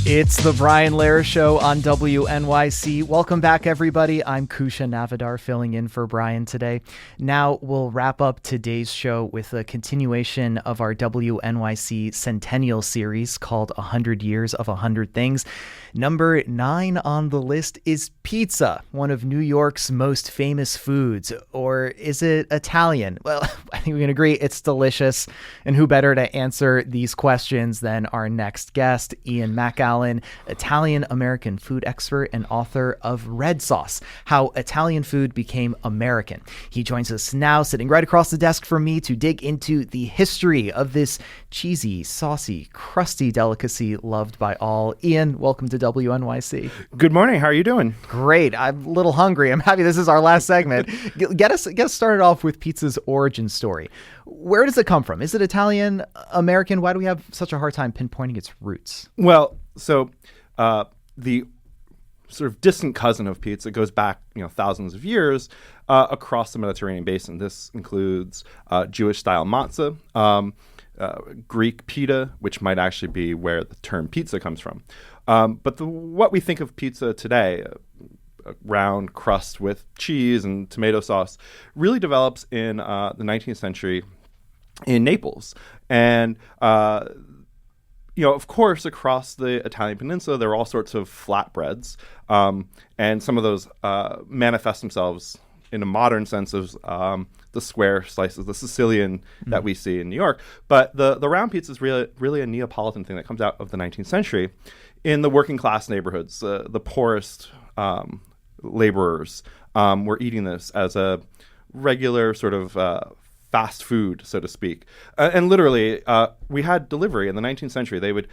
It's the Brian Lehrer Show on WNYC. Welcome back, everybody. I'm Kousha Navidar, filling in for Brian today. Now we'll wrap up today's show with a continuation of our WNYC Centennial series called 100 Years of 100 Things. Number 9 on the list is pizza, one of New York's most famous foods. Or is it Italian? Well, I think we can agree it's delicious. And who better to answer these questions than our next guest, Ian MacAllen, Italian-American food expert and author of Red Sauce, How Italian Food Became American. He joins us now, sitting right across the desk from me, to dig into the history of this cheesy, saucy, crusty delicacy loved by all. Ian, welcome to WNYC. Good morning. How are you doing? Great. I'm a little hungry. I'm happy this is our last segment. Get us started off with pizza's origin story. Where does it come from? Is it Italian, American? Why do we have such a hard time pinpointing its roots? Well, so the sort of distant cousin of pizza goes back, thousands of years across the Mediterranean basin. This includes Jewish-style matzah, Greek pita, which might actually be where the term pizza comes from. But what we think of pizza today, a round crust with cheese and tomato sauce, really develops in the 19th century in Naples. And, of course, across the Italian peninsula, there are all sorts of flatbreads. And some of those manifest themselves in a modern sense of the square slices, the Sicilian that we see in New York. But the round pizza is really a Neapolitan thing that comes out of the 19th century in the working class neighborhoods. The poorest laborers were eating this as a regular sort of fast food, so to speak. And literally, we had delivery in the 19th century. They would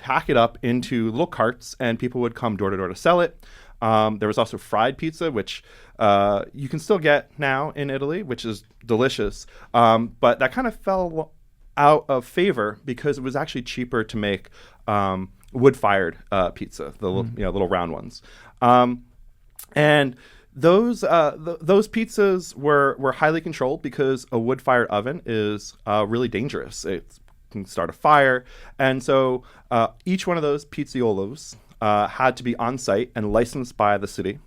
pack it up into little carts, and people would come door to door to sell it. There was also fried pizza, which you can still get now in Italy, which is delicious. But that kind of fell out of favor because it was actually cheaper to make wood-fired pizza, the little round ones. And those pizzas were highly controlled because a wood-fired oven is really dangerous. It can start a fire. And so each one of those pizzaiolos had to be on site and licensed by the city.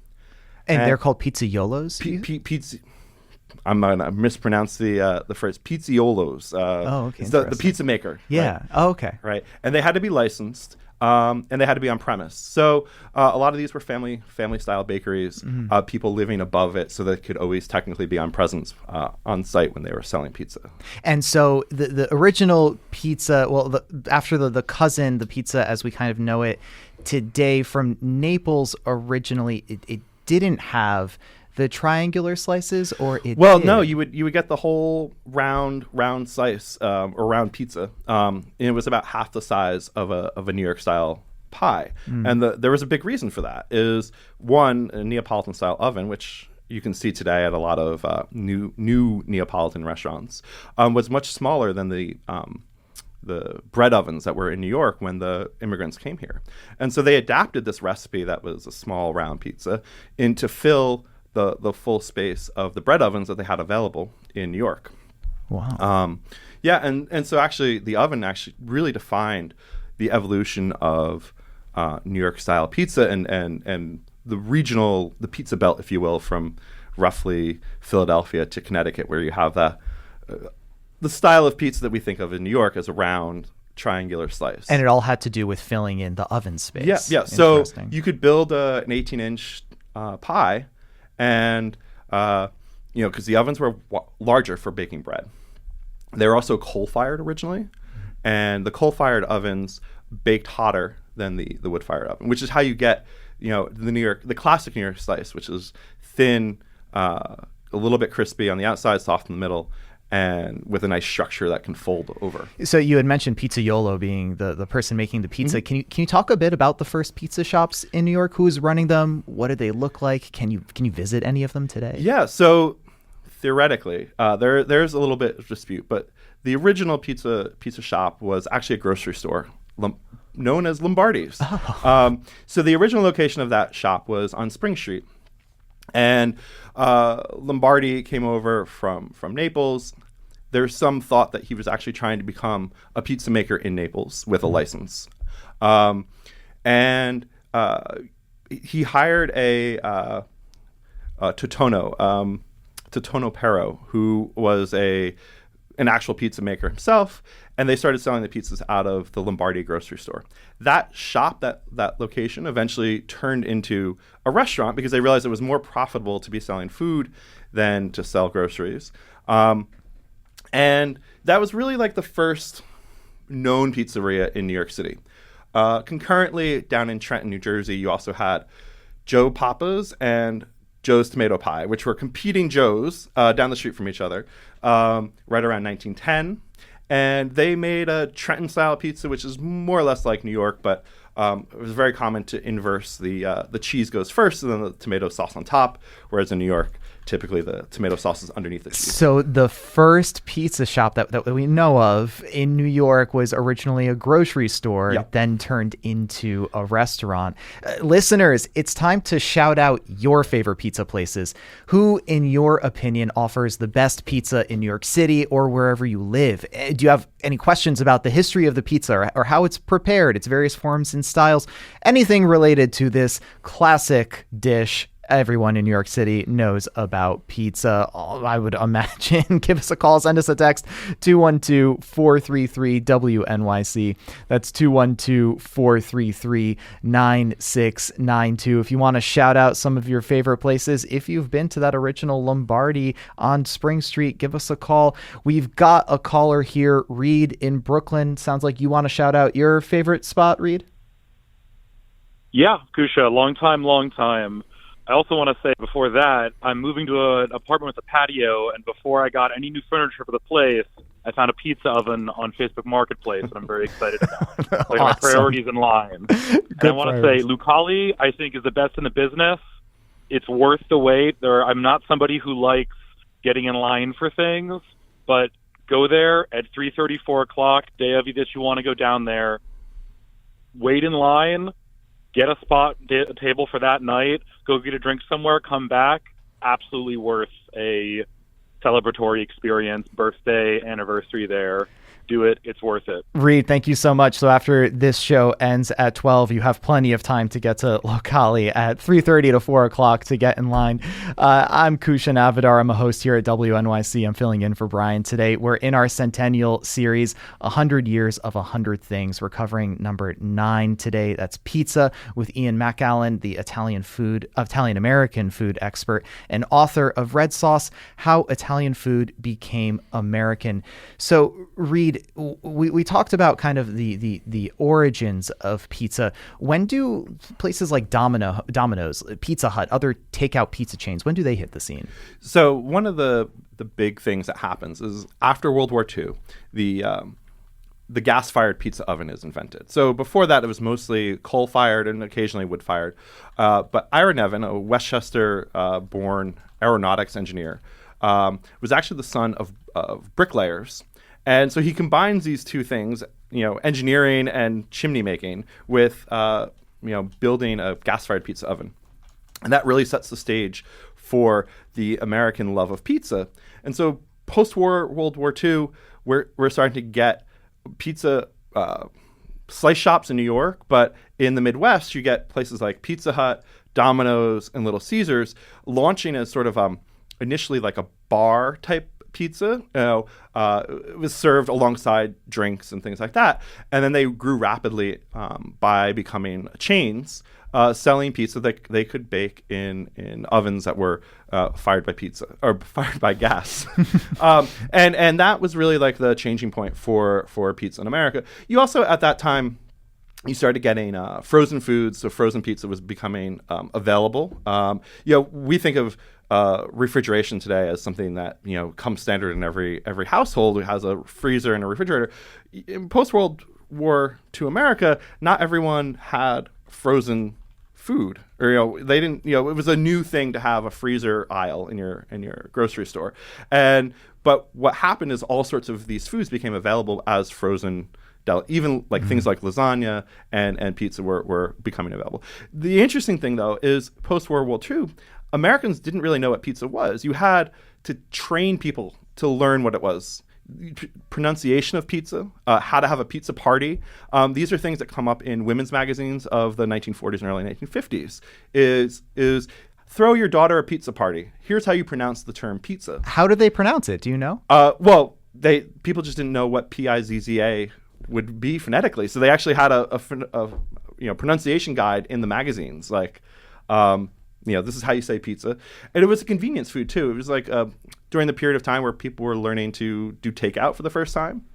And they're called pizzaiolos? Pizza. I'm going to mispronounce the phrase pizziolos. Okay. It's the pizza maker. Yeah. Right? Oh, okay. Right. And they had to be licensed. And they had to be on premise. So a lot of these were family style bakeries, people living above it, so they could always technically be on presence on site when they were selling pizza. And so the original pizza, after the cousin, the pizza as we kind of know it today from Naples, originally it didn't have the triangular slices, or it did? No, you would get the whole round slice or round pizza. And it was about half the size of a New York style pie. And there was a big reason for that. Is one, a Neapolitan style oven, which you can see today at a lot of new Neapolitan restaurants, was much smaller than the bread ovens that were in New York when the immigrants came here. And so they adapted this recipe that was a small round pizza into fill the full space of the bread ovens that they had available in New York. Wow. And so actually the oven actually really defined the evolution of New York style pizza and the pizza belt, if you will, from roughly Philadelphia to Connecticut, where you have the style of pizza that we think of in New York as a round triangular slice. And it all had to do with filling in the oven space. Yeah. So you could build an 18-inch pie. And, because the ovens were larger for baking bread. They were also coal-fired originally. And the coal-fired ovens baked hotter than the wood-fired oven, which is how you get, the classic New York slice, which is thin, a little bit crispy on the outside, soft in the middle, and with a nice structure that can fold over. So you had mentioned pizzaiolo being the person making the pizza. Can you talk a bit about the first pizza shops in New York? Who's running them? What did they look like? Can you visit any of them today? Yeah. So theoretically, there's a little bit of dispute, but the original pizza shop was actually a grocery store known as Lombardi's. Oh. So the original location of that shop was on Spring Street. And Lombardi came over from Naples. There's some thought that he was actually trying to become a pizza maker in Naples with a license. And he hired a Totono Pero, who was an actual pizza maker himself, and they started selling the pizzas out of the Lombardi grocery store. That shop, that location, eventually turned into a restaurant because they realized it was more profitable to be selling food than to sell groceries. And that was really like the first known pizzeria in New York City. Concurrently, down in Trenton, New Jersey, you also had Joe Papa's and Joe's Tomato Pie, which were competing Joes down the street from each other right around 1910. And they made a Trenton-style pizza, which is more or less like New York, but it was very common to inverse the cheese goes first and then the tomato sauce on top, whereas in New York, typically the tomato sauce is underneath the cheese. So the first pizza shop that we know of in New York was originally a grocery store, Yep. then turned into a restaurant. Listeners, it's time to shout out your favorite pizza places. Who, in your opinion, offers the best pizza in New York City or wherever you live? Do you have any questions about the history of the pizza or how it's prepared, its various forms and styles? Anything related to this classic dish everyone in New York City knows about pizza, I would imagine. Give us a call, send us a text, 212-433-WNYC. That's 212-433-9692. If you want to shout out some of your favorite places, if you've been to that original Lombardi on Spring Street, give us a call. We've got a caller here, Reed in Brooklyn. Sounds like you want to shout out your favorite spot, Reed? Yeah, Kousha, long time. I also want to say before that, I'm moving to an apartment with a patio, and before I got any new furniture for the place, I found a pizza oven on Facebook Marketplace that I'm very excited about. Like Awesome. My priorities in line. And I want to say Lucali, I think, is the best in the business. It's worth the wait. I'm not somebody who likes getting in line for things, but go there at 3:30, 4 o'clock, day of that you want to go down there, wait in line, get a spot, a table for that night, go get a drink somewhere, come back. Absolutely worth a celebratory experience, birthday, anniversary there. Do it. It's worth it. Reed, thank you so much. So after this show ends at 12, you have plenty of time to get to Lucali at 3:30 to 4 o'clock to get in line. I'm Kousha Navidar. I'm a host here at WNYC. I'm filling in for Brian today. We're in our centennial series, 100 Years of 100 Things. We're covering number 9 today. That's pizza with Ian MacAllen, the Italian-American food expert and author of Red Sauce, How Italian Food Became American. So, Reed, we talked about kind of the origins of pizza. When do places like Domino's, Pizza Hut, other takeout pizza chains, when do they hit the scene? So one of the big things that happens is after World War II, the gas-fired pizza oven is invented. So before that, it was mostly coal-fired and occasionally wood-fired. But Ira Nevin, a Westchester-born aeronautics engineer, was actually the son of bricklayers. And so he combines these two things, engineering and chimney making, with building a gas-fired pizza oven. And that really sets the stage for the American love of pizza. And so post-war World War II, we're starting to get pizza slice shops in New York, but in the Midwest, you get places like Pizza Hut, Domino's, and Little Caesars launching as sort of initially like a bar type pizza. It was served alongside drinks and things like that. And then they grew rapidly by becoming chains, selling pizza that they could bake in ovens that were fired by gas. And that was really like the changing point for pizza in America. You also, at that time, you started getting frozen foods, so frozen pizza was becoming available. We think of refrigeration today as something that comes standard in every household who has a freezer and a refrigerator. In post-World War II America, not everyone had frozen food, or they didn't. It was a new thing to have a freezer aisle in your grocery store. But what happened is all sorts of these foods became available as frozen. Even like things like lasagna and pizza were becoming available. The interesting thing, though, is post-World War II, Americans didn't really know what pizza was. You had to train people to learn what it was. Pronunciation of pizza, how to have a pizza party. These are things that come up in women's magazines of the 1940s and early 1950s. Is throw your daughter a pizza party. Here's how you pronounce the term pizza. How did they pronounce it? Do you know? Well, people just didn't know what Pizza would be phonetically, so they actually had a pronunciation guide in the magazines, like this is how you say pizza. And it was a convenience food too. It was like during the period of time where people were learning to do takeout for the first time,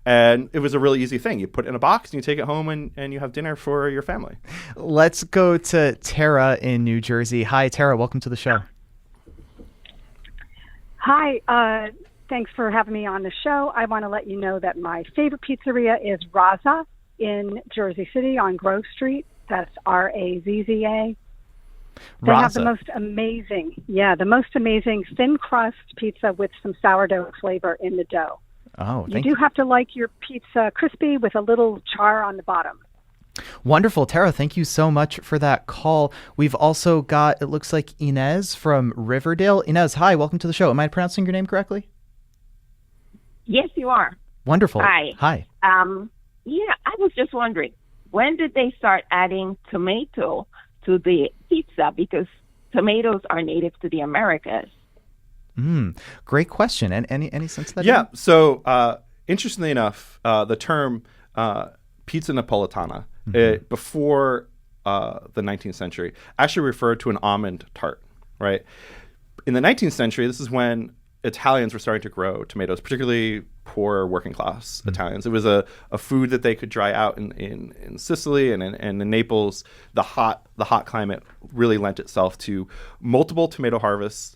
and it was a really easy thing. You put it in a box and you take it home and you have dinner for your family. Let's go to Tara in New Jersey. Hi, Tara. Welcome to the show. Hi. Thanks for having me on the show. I want to let you know that my favorite pizzeria is Razza in Jersey City on Grove Street. That's Razza. They have the most amazing thin crust pizza with some sourdough flavor in the dough. Oh, you do have to like your pizza crispy with a little char on the bottom. Wonderful. Tara, thank you so much for that call. We've also got, it looks like Inez from Riverdale. Inez, hi, welcome to the show. Am I pronouncing your name correctly? Yes, you are. Wonderful. Hi. I was just wondering, when did they start adding tomato to the pizza? Because tomatoes are native to the Americas. Great question. And any sense of that? Yeah. So interestingly enough, the term pizza napolitana before the 19th century actually referred to an almond tart, right? In the 19th century, this is when Italians were starting to grow tomatoes, particularly poor working class Italians. It was a food that they could dry out in Sicily and in Naples. The hot climate really lent itself to multiple tomato harvests,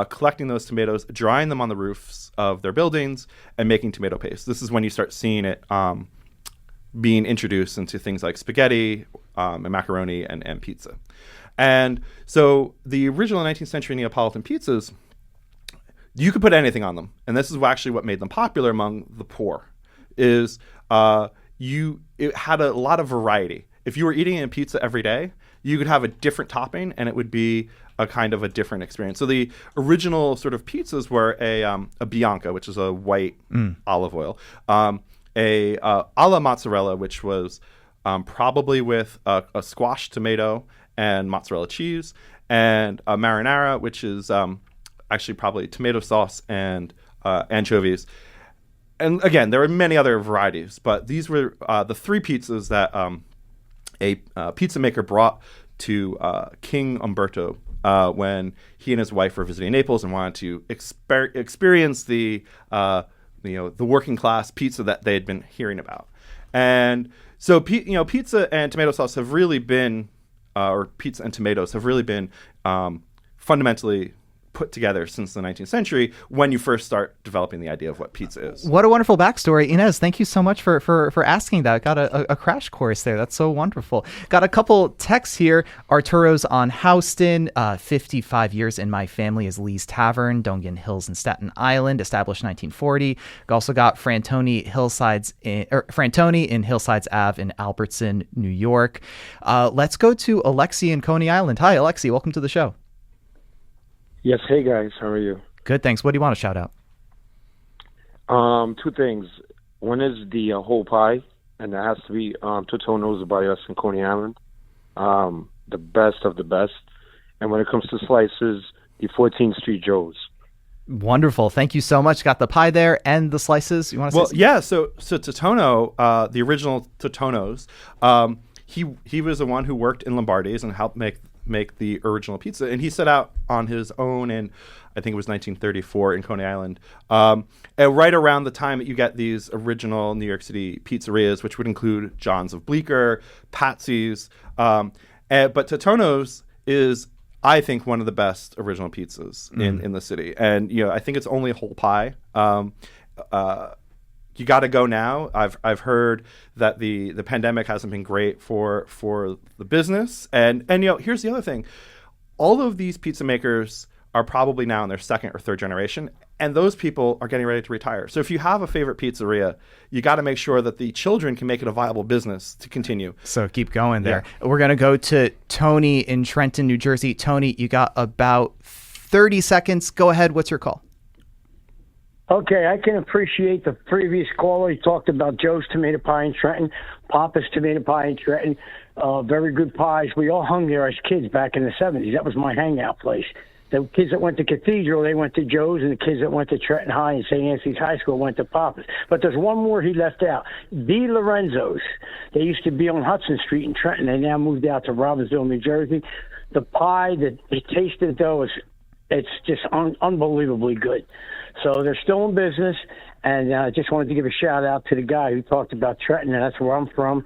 collecting those tomatoes, drying them on the roofs of their buildings, and making tomato paste. This is when you start seeing it being introduced into things like spaghetti and macaroni and pizza. And so the original 19th century Neapolitan pizzas, you could put anything on them, and this is actually what made them popular among the poor. It had a lot of variety. If you were eating a pizza every day, you could have a different topping, and it would be a kind of a different experience. So the original sort of pizzas were a bianca, which is a white olive oil, a alla mozzarella, which was probably with a squash tomato and mozzarella cheese, and a marinara, which is actually probably tomato sauce and anchovies. And again, there were many other varieties, but these were the three pizzas that a pizza maker brought to King Umberto when he and his wife were visiting Naples and wanted to experience the working class pizza that they had been hearing about. And so pizza and tomato sauce have really been, or pizza and tomatoes have really been fundamentally put together since the 19th century when you first start developing the idea of what pizza is. What a wonderful backstory. Inez, thank you so much for asking that. Got a crash course there. That's so wonderful. Got a couple texts here. Arturo's on Houston, 55 years in my family is Lee's Tavern, Dongan Hills in Staten Island, established 1940. We also got Frantoni in Hillsides Ave in Albertson, New York. Let's go to Alexi in Coney Island. Hi, Alexi. Welcome to the show. Yes, hey guys, how are you? Good, thanks. What do you want to shout out? Two things. One is the whole pie, and that has to be Totono's by us in Coney Island. The best of the best. And when it comes to slices, the 14th Street Joe's. Wonderful. Thank you so much. Got the pie there and the slices. You want to say something? Yeah, so Totono, the original Totono's, he was the one who worked in Lombardi's and helped make the original pizza, and he set out on his own in, I think it was 1934 in Coney Island, and right around the time that you get these original New York City pizzerias, which would include John's of Bleecker, Patsy's, but Totono's is, I think, one of the best original pizzas in the city, and I think it's only a whole pie. You got to go now. I've heard that the pandemic hasn't been great for the business, and here's the other thing: all of these pizza makers are probably now in their second or third generation, And those people are getting ready to retire. So if you have a favorite pizzeria, you got to make sure that the children can make it a viable business to continue. So keep going there. Yeah. We're going to go to Tony in Trenton, New Jersey. Tony, you got about 30 seconds. Go ahead. What's your call? Okay, I can appreciate the previous caller. He talked about Joe's Tomato Pie in Trenton, Papa's Tomato Pie in Trenton. Very good pies. We all hung there as kids back in the 70s. That was my hangout place. The kids that went to Cathedral, they went to Joe's, and the kids that went to Trenton High and St. Anthony's High School went to Papa's. But there's one more he left out. D. Lorenzo's. They used to be on Hudson Street in Trenton. They now moved out to Robbinsville, New Jersey. The pie, the taste of the dough, it's just unbelievably good. So they're still in business, and I just wanted to give a shout-out to the guy who talked about Trenton, and that's where I'm from.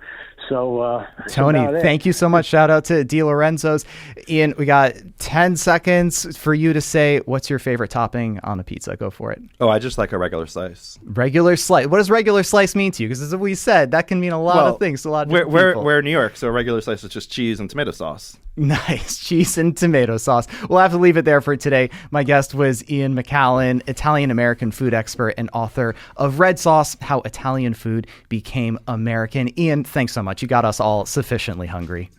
So, Tony, thank you so much. Shout-out to Di Lorenzo's. Ian, we got 10 seconds for you to say what's your favorite topping on a pizza. Go for it. Oh, I just like a regular slice. Regular slice. What does regular slice mean to you? Because as we said, that can mean a lot of things to a lot of different people. We're in New York, so a regular slice is just cheese and tomato sauce. Nice. Cheese and tomato sauce. We'll have to leave it there for today. My guest was Ian MacAllen, Italian-American food expert and author of Red Sauce, How Italian Food Became American. Ian, thanks so much. You got us all sufficiently hungry.